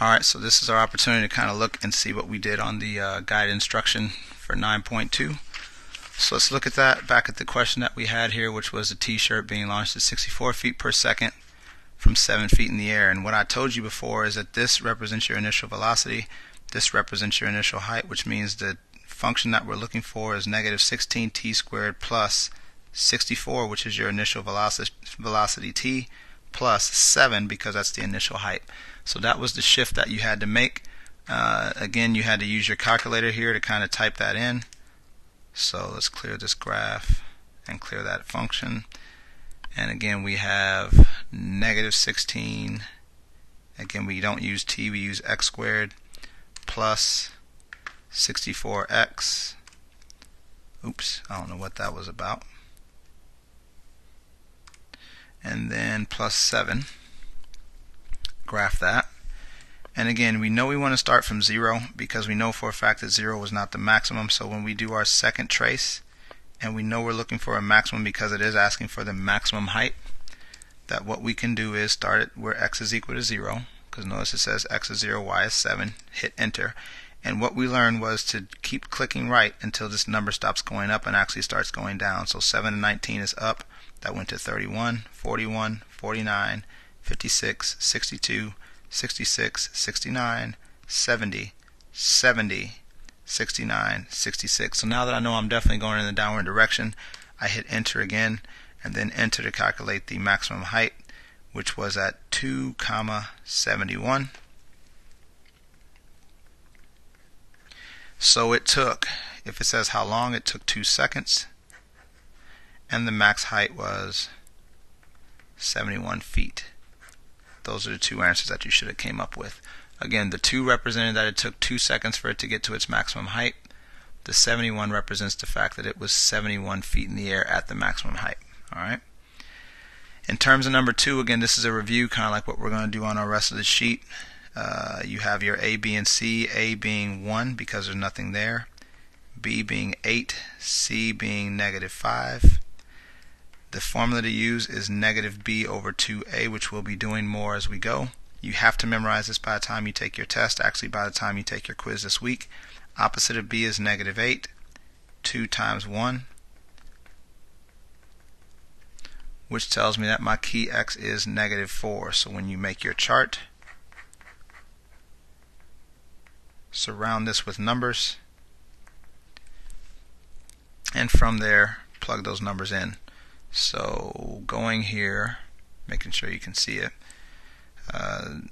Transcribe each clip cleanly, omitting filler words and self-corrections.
Alright, so this is our opportunity to kind of look and see what we did on the guided instruction for 9.2. So let's look at that, back at the question that we had here, which was a t-shirt being launched at 64 feet per second from 7 feet in the air. And what I told you before is that this represents your initial velocity, this represents your initial height, which means the function that we're looking for is negative 16t squared plus 64, which is your initial velocity t, plus 7 because that's the initial height. So that was the shift that you had to make. Again, you had to use your calculator here to kind of type that in. So let's clear this graph and clear that function. And again, we have negative 16. Again, we don't use t, we use x squared plus 64x. Oops, I don't know what that was about. And then plus 7. Graph that. And again, we know we want to start from 0 because we know for a fact that 0 was not the maximum. So when we do our second trace, and we know we're looking for a maximum because it is asking for the maximum height, that what we can do is start it where x is equal to 0, because notice it says x is 0, y is 7, hit enter. And what we learned was to keep clicking right until this number stops going up and actually starts going down. So 7 and 19 is up, that went to 31, 41, 49, 56, 62, 66, 69, 70, 70, 69, 66. So now that I know I'm definitely going in the downward direction, I hit enter again and then enter to calculate the maximum height, which was at 2,71. So it took, if it says how long, it took 2 seconds, and the max height was 71 feet. Those are the two answers that you should have came up with. Again, the 2 represented that it took 2 seconds for it to get to its maximum height. The 71 represents the fact that it was 71 feet in the air at the maximum height. Alright. In terms of number 2, again, this is a review, kind of like what we're going to do on our rest of the sheet. You have your A, B, and C, A being 1 because there's nothing there, B being 8, C being negative 5. The formula to use is negative b over 2a, which we'll be doing more as we go. You have to memorize this by the time you take your test, actually by the time you take your quiz this week. Opposite of b is negative 8, 2 times 1, which tells me that my key x is negative 4. So when you make your chart, surround this with numbers, and from there plug those numbers in. So going here, making sure you can see it,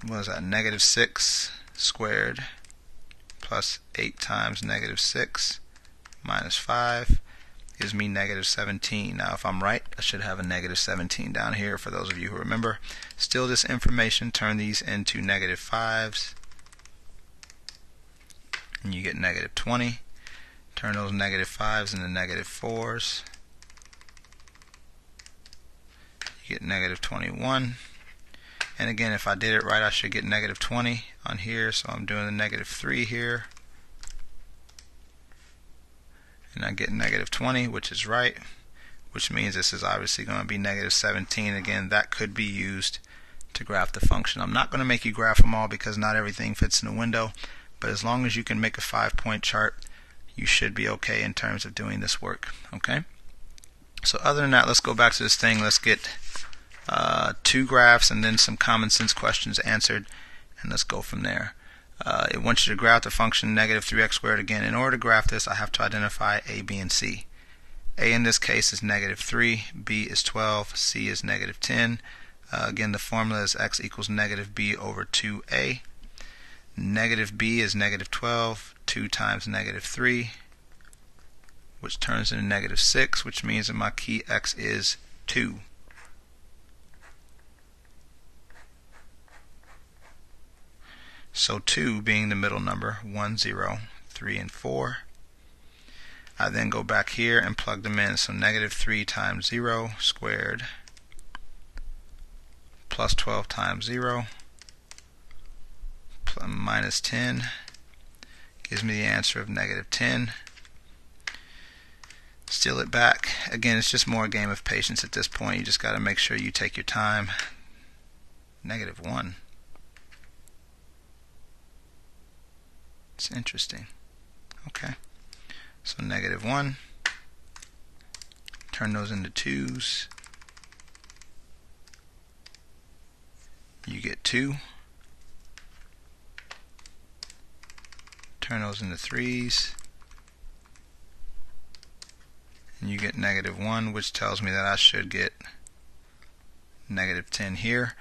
what is that, negative 6 squared plus 8 times negative 6 minus 5 gives me negative 17. Now if I'm right, I should have a negative 17 down here for those of you who remember. Still this information, turn these into negative 5s, and you get negative 20. Turn those negative 5s into negative 4s. You get negative 21. And again, if I did it right, I should get negative 20 on here. So I'm doing the negative 3 here. And I get negative 20, which is right, which means this is obviously going to be negative 17. Again, that could be used to graph the function. I'm not going to make you graph them all because not everything fits in the window, but as long as you can make a 5-point chart, you should be okay in terms of doing this work. Okay? So other than that, let's go back to this thing. Let's get 2 graphs and then some common sense questions answered, and let's go from there. It wants you to graph the function negative 3x squared. Again, in order to graph this, I have to identify a, b, and c. A in this case is negative 3, b is 12, c is negative 10. Again, the formula is x equals negative b over 2a. Negative b is negative 12, 2 times negative 3, which turns into negative 6, which means that my key x is 2. So 2 being the middle number, 1, 0, 3, and 4. I then go back here and plug them in. So negative 3 times 0 squared plus 12 times 0 minus 10 gives me the answer of negative 10. Steal it back. Again, it's just more a game of patience at this point. You just got to make sure you take your time. Negative 1. Interesting. Okay. So negative 1. Turn those into 2's. You get 2. Turn those into 3's. And you get negative 1, which tells me that I should get negative 10 here.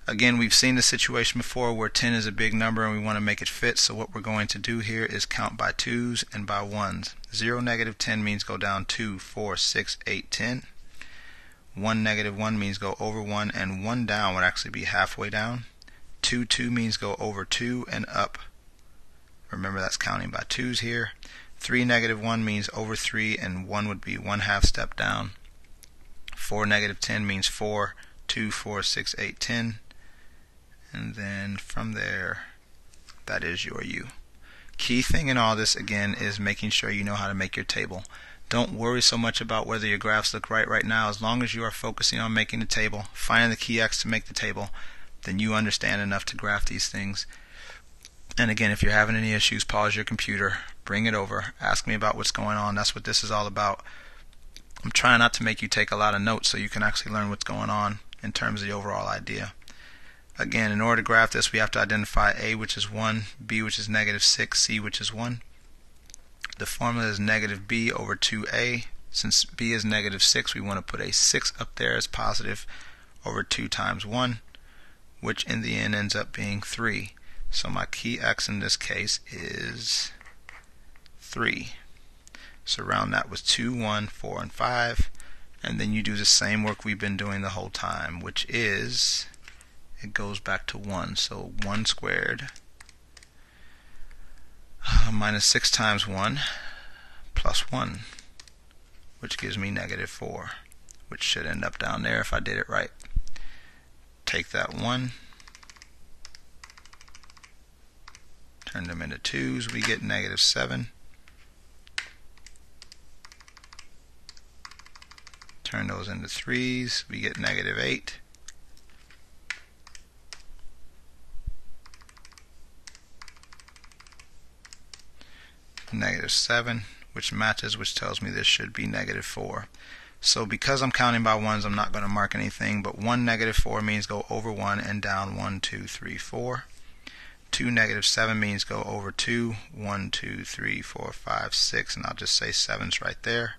Again, we've seen the situation before where 10 is a big number and we want to make it fit, so what we're going to do here is count by 2's and by 1's. 0, negative 10 means go down 2, 4, 6, 8, 10. 1, negative 1 means go over 1, and 1 down would actually be halfway down. 2, 2 means go over 2 and up. Remember, that's counting by 2's here. 3, negative 1 means over 3, and 1 would be 1/2 step down. 4, negative 10 means 4, 2, 4, 6, 8, 10. And then from there, that is your U. Key thing in all this, again, is making sure you know how to make your table. Don't worry so much about whether your graphs look right now. As long as you are focusing on making the table, finding the key X to make the table, then you understand enough to graph these things. And again, if you're having any issues, pause your computer, bring it over, ask me about what's going on. That's what this is all about. I'm trying not to make you take a lot of notes so you can actually learn what's going on in terms of the overall idea. Again, in order to graph this, we have to identify A, which is 1, B, which is negative 6, C, which is 1. The formula is negative B over 2A. Since B is negative 6, we want to put a 6 up there as positive over 2 times 1, which in the end ends up being 3. So my key X in this case is 3. So round that was 2, 1, 4, and 5. And then you do the same work we've been doing the whole time, which is, it goes back to 1. So 1 squared minus 6 times 1 plus 1, which gives me negative 4, which should end up down there if I did it right. Take that 1, turn them into 2's, we get negative 7. Turn those into 3's, we get negative 8. Negative 7, which matches, which tells me this should be negative 4. So because I'm counting by 1's, I'm not going to mark anything, but 1, negative 4 means go over 1 and down 1, 2, 3, 4. 2, negative 7 means go over 2, 1, 2, 3, 4, 5, 6, and I'll just say 7's right there.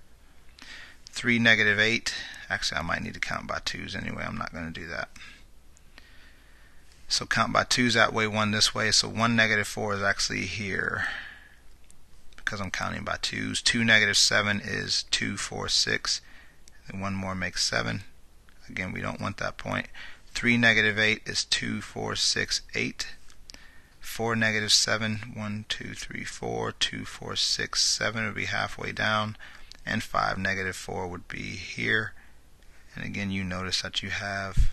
3, negative 8, actually I might need to count by 2's anyway, I'm not going to do that. So count by 2's that way, 1 this way, so 1, negative 4 is actually here, because I'm counting by 2's. 2, negative 7 is 2, 4, 6, and 1 more makes 7. Again, we don't want that point. 3, negative 8 is 2, 4, 6, 8. 4, negative 7, 1, 2, 3, 4, 2, 4, 6, 7 would be halfway down, and 5, negative 4 would be here. And again, you notice that you have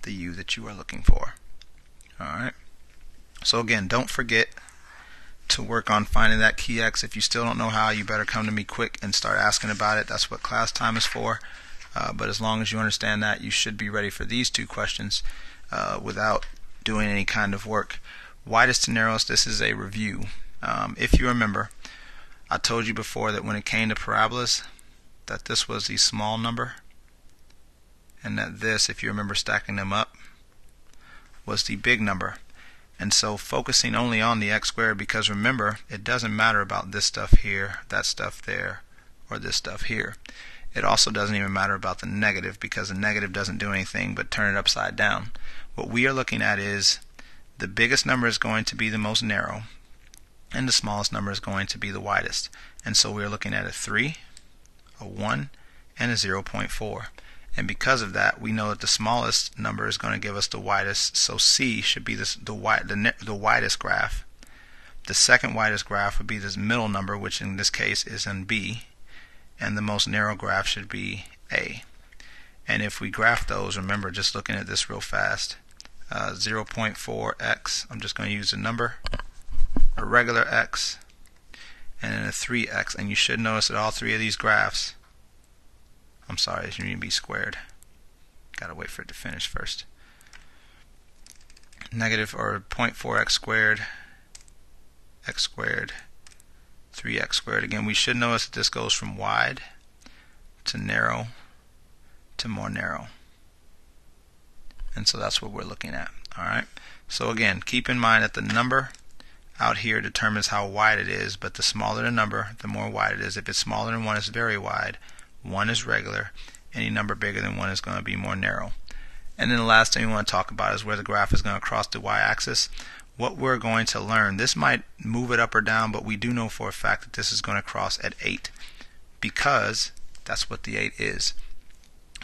the U that you are looking for. Alright, so again, don't forget to work on finding that key X. If you still don't know how, you better come to me quick and start asking about it. That's what class time is for. But as long as you understand that, you should be ready for these 2 questions without doing any kind of work. Widest to narrowest, this is a review. If you remember, I told you before that when it came to parabolas, that this was the small number, and that this, if you remember stacking them up, was the big number. And so focusing only on the x squared, because remember, it doesn't matter about this stuff here, that stuff there, or this stuff here. It also doesn't even matter about the negative, because the negative doesn't do anything but turn it upside down. What we are looking at is the biggest number is going to be the most narrow, and the smallest number is going to be the widest. And so we are looking at a 3, a 1, and a 0.4. And because of that, we know that the smallest number is going to give us the widest, so C should be the widest graph. The second widest graph would be this middle number, which in this case is in B, and the most narrow graph should be A. And if we graph those, remember, just looking at this real fast, 0.4x, I'm just going to use a number, a regular x, and then a 3x. And you should notice that all 3 of these graphs, I'm sorry, it need to be squared. Gotta wait for it to finish first. Negative or 0.4x squared x squared, 3x squared. Again, we should notice that this goes from wide to narrow to more narrow. And so that's what we're looking at. Alright, so again, keep in mind that the number out here determines how wide it is, but the smaller the number, the more wide it is. If it's smaller than 1, it's very wide. 1 is regular. Any number bigger than 1 is going to be more narrow. And then the last thing we want to talk about is where the graph is going to cross the y-axis. What we're going to learn, this might move it up or down, but we do know for a fact that this is going to cross at 8 because that's what the 8 is.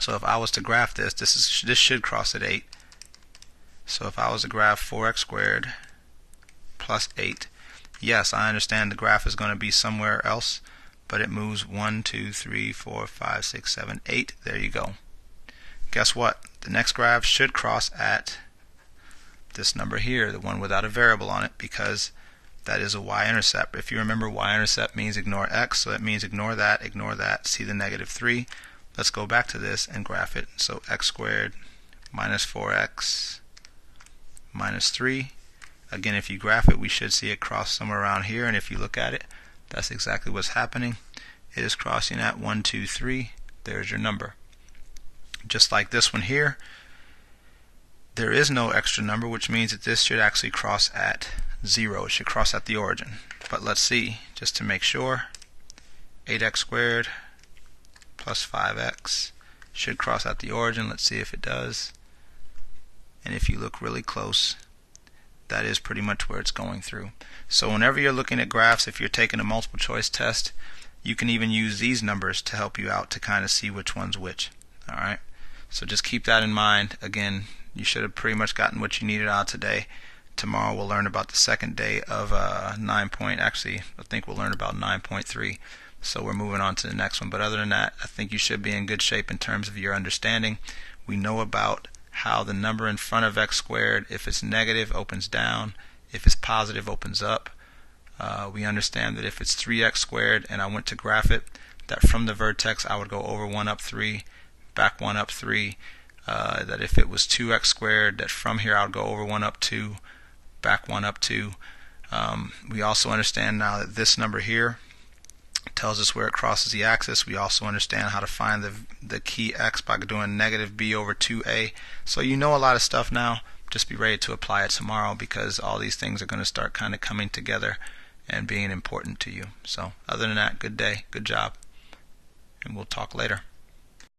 So if I was to graph this, this should cross at 8. So if I was to graph 4x squared plus 8, yes, I understand the graph is going to be somewhere else, but it moves 1, 2, 3, 4, 5, 6, 7, 8. There you go. Guess what? The next graph should cross at this number here, the one without a variable on it, because that is a y-intercept. If you remember, y-intercept means ignore x, so that means ignore that, see the negative 3. Let's go back to this and graph it. So x squared minus 4x minus 3. Again, if you graph it, we should see it cross somewhere around here, and if you look at it, that's exactly what's happening. It is crossing at 1, 2, 3. There's your number. Just like this one here, there is no extra number, which means that this should actually cross at 0. It should cross at the origin. But let's see, just to make sure, 8x squared plus 5x should cross at the origin. Let's see if it does. And if you look really close, that is pretty much where it's going through. So whenever you're looking at graphs, if you're taking a multiple choice test, you can even use these numbers to help you out to kind of see which one's which. Alright, so just keep that in mind. Again, you should have pretty much gotten what you needed out today. Tomorrow we'll learn about the second day of actually I think we'll learn about 9.3. So we're moving on to the next one. But other than that, I think you should be in good shape in terms of your understanding. We know about how the number in front of x squared, if it's negative, opens down. If it's positive, opens up. We understand that if it's 3x squared and I went to graph it, that from the vertex I would go over 1 up 3, back 1 up 3. That if it was 2x squared, that from here I would go over 1 up 2, back 1 up 2. We also understand now that this number here tells us where it crosses the axis. We also understand how to find the key x by doing negative b over 2a. So you know a lot of stuff now. Just be ready to apply it tomorrow, because all these things are going to start kind of coming together and being important to you. So other than that, good day, good job, and we'll talk later.